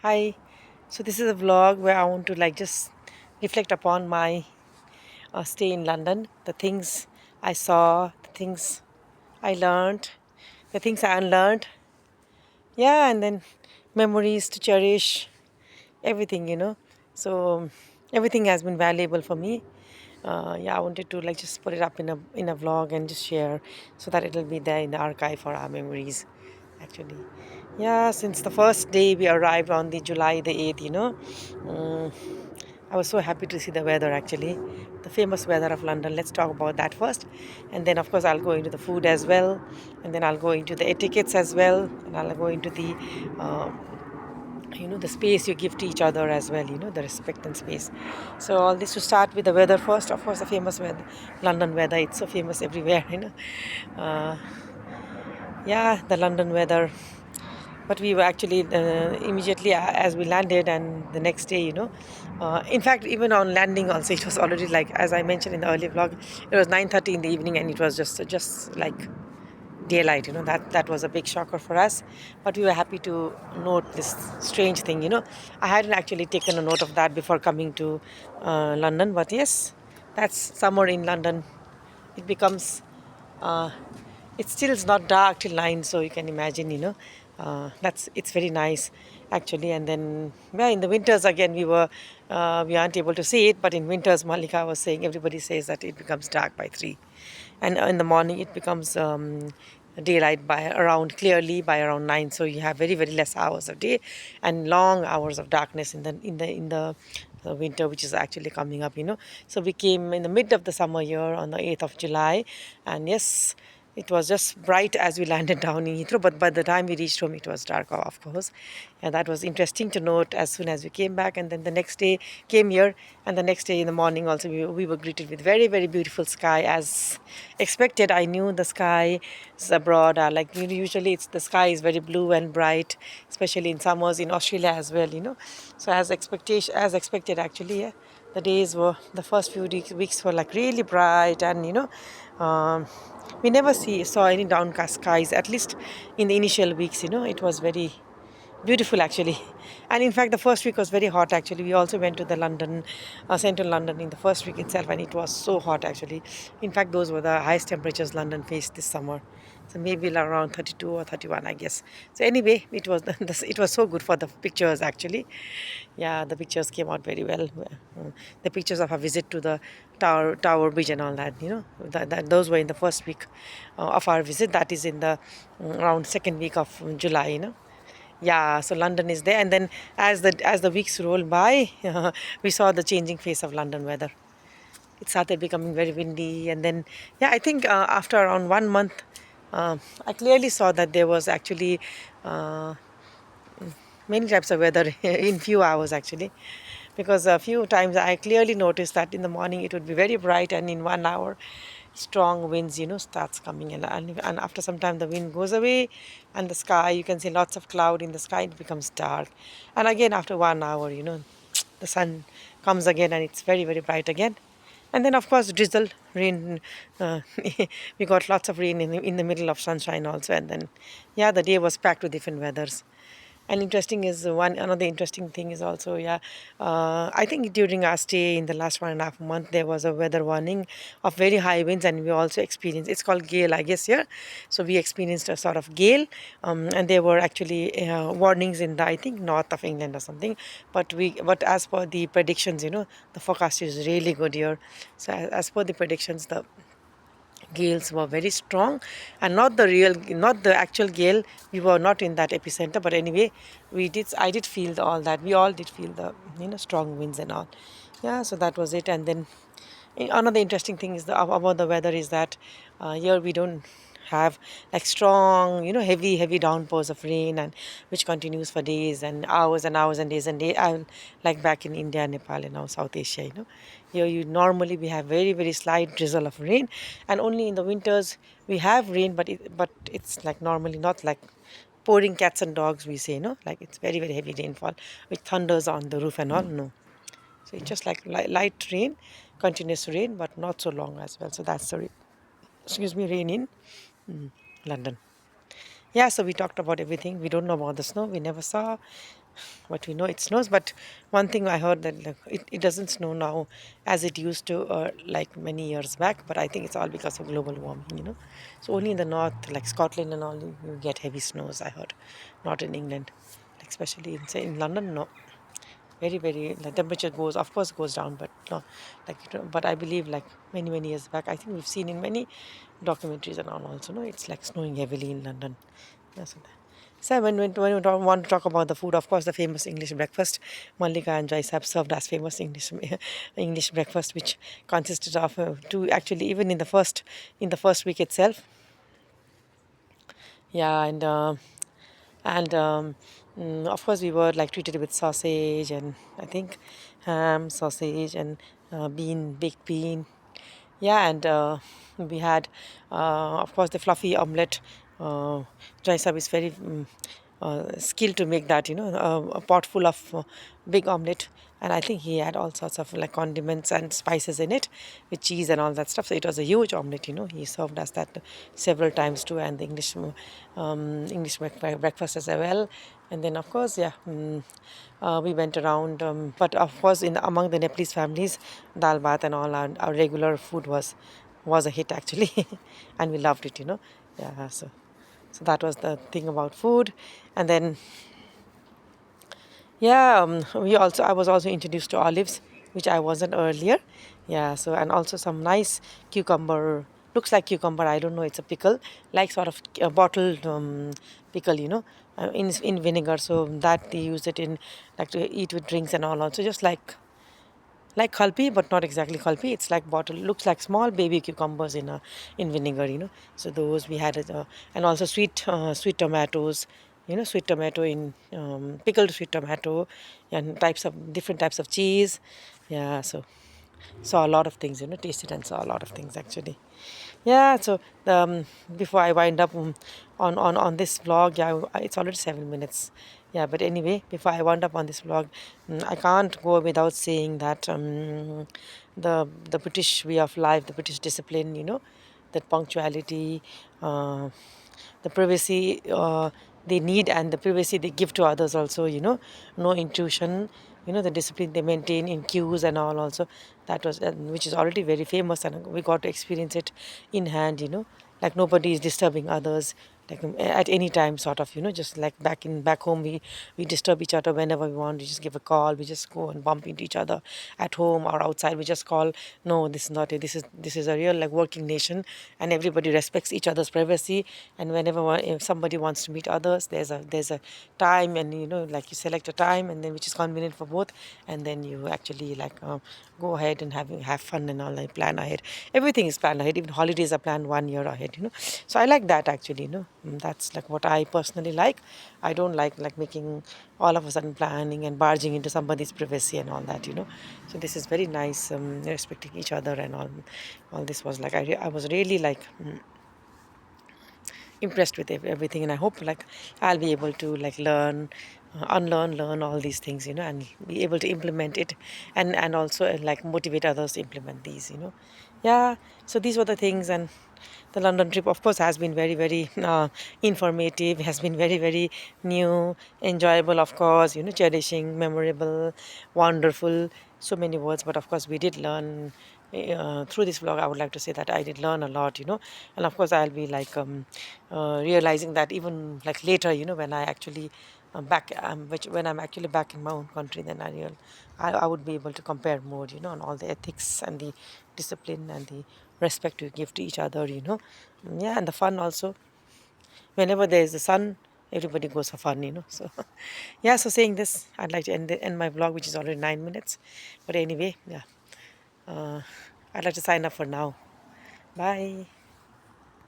Hi. So this is a vlog where I want to just reflect upon my stay in London, the things I saw, the things I learned, the things I unlearned. Yeah, and then memories to cherish, everything. So everything has been valuable for me. Yeah, I wanted to just put it up in a vlog and just share so that it'll be there in the archive for our memories. Actually, yeah, since the first day we arrived on the July the 8th. um, I was so happy to see the weather actually, the famous weather of London. Let's talk about that first, and then of course I'll go into the food as well, and then I'll go into the etiquettes as well, and I'll go into uh, the space you give to each other as well, the respect and space. So all this to start with the weather first. Of course, the famous weather, London weather. It's so famous everywhere. Uh, yeah, the London weather. But we were actually immediately as we landed, and the next day, in fact, even on landing also, it was already, like as I mentioned in the earlier vlog, it was 9:30 in the evening, and it was just like daylight. That was a big shocker for us, but we were happy to note this strange thing. I hadn't actually taken a note of that before coming to London, but yes, that's summer in London. It becomes uh, it still is not dark till 9, so you can imagine, that's it's very nice actually. And then, yeah, in the winters again, we aren't able to see it, but in winters, Malika was saying, everybody says that it becomes dark by 3, and in the morning it becomes daylight by around clearly by around 9. So you have very very less hours of day and long hours of darkness in the winter, which is actually coming up. So we came in the mid of the summer year on the 8th of July, and yes, it was just bright as we landed down in Heathrow, but by the time we reached home, it was dark, of course. And that was interesting to note as soon as we came back. And then the next day came here, and the next day in the morning also, we were greeted with very, very beautiful sky as expected. I knew the sky is abroad. Usually, the sky is very blue and bright, especially in summers in Australia as well. So as expected, actually, yeah, the first few weeks were like really bright, and we never saw any downcast skies, at least in the initial weeks. It was very beautiful actually. And in fact, the first week was very hot actually. We also went to the central London in the first week itself, and it was so hot actually. In fact, those were the highest temperatures London faced this summer. So maybe around 32 or 31, I guess. So anyway, it was it was so good for the pictures actually. Yeah, the pictures came out very well. The pictures of our visit to the Tower Bridge and all that, those were in the first week of our visit. That is in the around second week of July. Yeah, so London is there, and then as the weeks roll by, we saw the changing face of London weather. It started becoming very windy, and then, yeah, I think after around 1 month, I clearly saw that there was actually uh, many types of weather in few hours actually, because a few times I clearly noticed that in the morning it would be very bright, and in 1 hour strong winds starts coming, and after some time the wind goes away, and the sky, you can see lots of cloud in the sky, it becomes dark, and again after 1 hour, the sun comes again, and it's very very bright again. And then of course drizzle, rain. We got lots of rain in the middle of sunshine also, and then, yeah, the day was packed with different weathers. And interesting is one another interesting thing is also, yeah, I think during our stay in the last 1.5 month there was a weather warning of very high winds, and we also experienced, it's called gale, I guess, here. So we experienced a sort of gale, and there were actually warnings in the, I think, north of England or something. But as per the predictions, the forecast is really good here. So as per the predictions, the gales were very strong, and not the actual gale. We were not in that epicenter, but anyway, I did feel all that. We all did feel the strong winds and all. Yeah, so that was it. And then another interesting thing is about the weather is that here we don't have like strong, heavy downpours of rain, and which continues for days and hours and hours and days and days. Like back in India, Nepal, and now South Asia. Here you normally we have very very slight drizzle of rain, and only in the winters we have rain, but it's like normally not like pouring cats and dogs, we say, like it's very very heavy rainfall with thunders on the roof and all. No, so it's just like light rain, continuous rain, but not so long as well. So that's the excuse me, rain in London. Yeah, so we talked about everything. We don't know about the snow. We never saw. What we know, it snows. But one thing I heard that, like, it doesn't snow now as it used to, like many years back. But I think it's all because of global warming. So only in the north, like Scotland and all, you get heavy snows, I heard. Not in England, like especially in, say, in London. No, very, very, the temperature goes, of course, goes down, but no, like, but I believe, like, many years back, I think we've seen in many documentaries and all also, no, it's like snowing heavily in London. That's what. So when we want to talk about the food, of course, the famous English breakfast, Malika and Joyce have served as famous English breakfast, which consisted of two, actually, even in the first week itself. Yeah, and of course we were like treated with sausage, and I think ham, sausage, and baked bean. Yeah, and we had, of course, the fluffy omelette. Jaisab is very skilled to make that, a pot full of big omelette. And I think he had all sorts of like condiments and spices in it with cheese and all that stuff. So it was a huge omelette. He served us that several times too, and the English breakfast as well. And then, of course, yeah, we went around. But of course, in among the Nepalese families, dal bhat and all our regular food was a hit actually, and we loved it. Yeah, so that was the thing about food. And then, yeah, I was also introduced to olives, which I wasn't earlier. Yeah, so, and also some nice cucumber. Looks like cucumber. I don't know. It's a pickle, like sort of a bottled pickle, in vinegar. So that they use it in, like, to eat with drinks and all. Also, just like kalpi, but not exactly kalpi. It's like bottle. Looks like small baby cucumbers in vinegar. So those we had, and also sweet tomatoes. Sweet tomato in pickled sweet tomato, and types of different types of cheese. Yeah, so saw a lot of things. Tasted and saw a lot of things actually. Yeah, so before I wind up on this vlog, yeah, it's already 7 minutes. Yeah, but anyway, before I wind up on this vlog, I can't go without saying that the British way of life, the British discipline, that punctuality, the privacy they need, and the privacy they give to others also, no intrusion, the discipline they maintain in queues and all also. That was which is already very famous, and we got to experience it in hand, like nobody is disturbing others, like at any time, sort of, just like back home, we disturb each other whenever we want. We just give a call, we just go and bump into each other at home or outside. We just call. No, this is not it. This is a real, like, working nation, and everybody respects each other's privacy. And whenever if somebody wants to meet others, there's a time, and like, you select a time, and then which is convenient for both, and then you actually, like, go ahead and have fun and all, like, plan ahead. Everything is planned ahead. Even holidays are planned 1 year ahead. So I like that actually. That's like what I personally like. I don't like making all of a sudden planning and barging into somebody's privacy and all that. So this is very nice, respecting each other and all this was like, I was really like, impressed with everything, and I hope, like, I'll be able to, like, learn, unlearn, learn all these things, and be able to implement it, and also like motivate others to implement these. Yeah, so these were the things. And the London trip, of course, has been very, very informative, has been very, very new, enjoyable, of course, cherishing, memorable, wonderful, so many words. But of course, we did learn through this vlog. I would like to say that I did learn a lot, and of course, I'll be like realizing that even like later, when I actually when I'm actually back in my own country, then I would be able to compare more, on all the ethics and the discipline and the respect we give to each other, yeah, and the fun also. Whenever there is the sun, everybody goes for fun, so yeah. So saying this, I'd like to end my vlog, which is already 9 minutes. But anyway, yeah, uh, I'd like to sign up for now. Bye.